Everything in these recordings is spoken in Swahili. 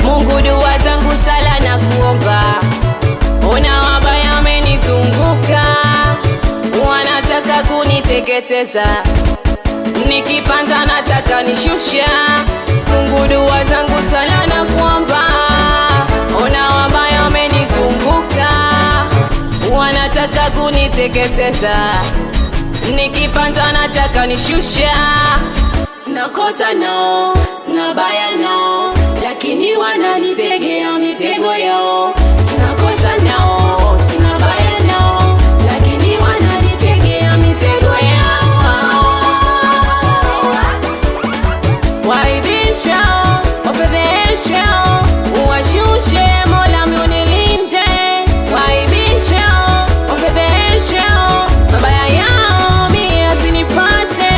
Mungu dua zangu sala na kuomba, ona wabaya wamenizunguka, wanataka kuniteketeza, nikipanda nataka nishusha. Mungu dua zangu sala na kuomba, ona wabaya wamenizunguka, wanataka kuniteketeza, nikipanda nataka nishusha. Sina kosa nao, sina baya nao, lakini wananitegea mitego yao. Sina kosa nao, sina baya nao, lakini wananitegea mitego yao. Waibisha, wafedhesha, uwashushe, Mola unilinde. Waibisha, wafedhesha, mabaya yao mimi yasinipate.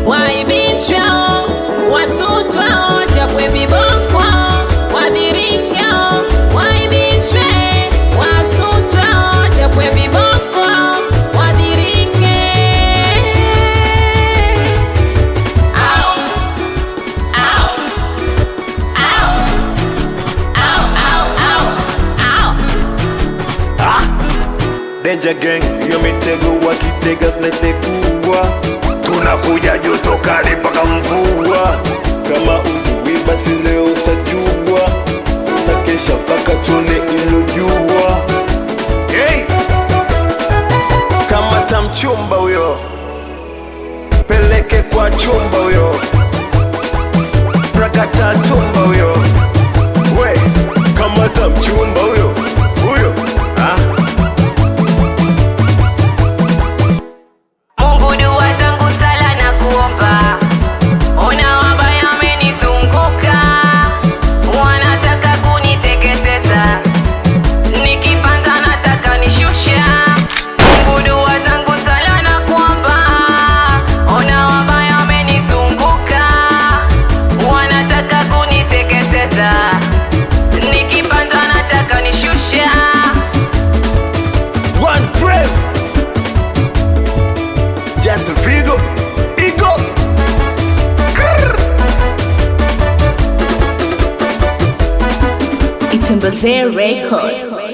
Waibishwa, wasutwa, wachapwe viboko, wadirike. Waibishwe, wasutwa, wachapwe viboko, wadirike. Au, au, au, au, au, au, au. Danger gang, yo mitego wakitega tunatekua, tunakuja joto kali paka mvua. Kama ujui basi leo utajua, tunakesha paka tune ilojua. Hey! Kama tamchumba huyo, peleke kwa chumba huyo, prakata tumba huyo. We, kama tamchumba huyo, huyo, ha? Mungu dua zangu sala na kuomba, ona wabaya wamenizunguka, wanataka kuniteketeza, nikipanda nataka nishusha. Mungu dua zangu sala na kuomba, ona wabaya wamenizunguka, wanataka kuniteketeza, nikipanda nataka nishusha. One brave, just Vigo, ego. It's in Brazil record.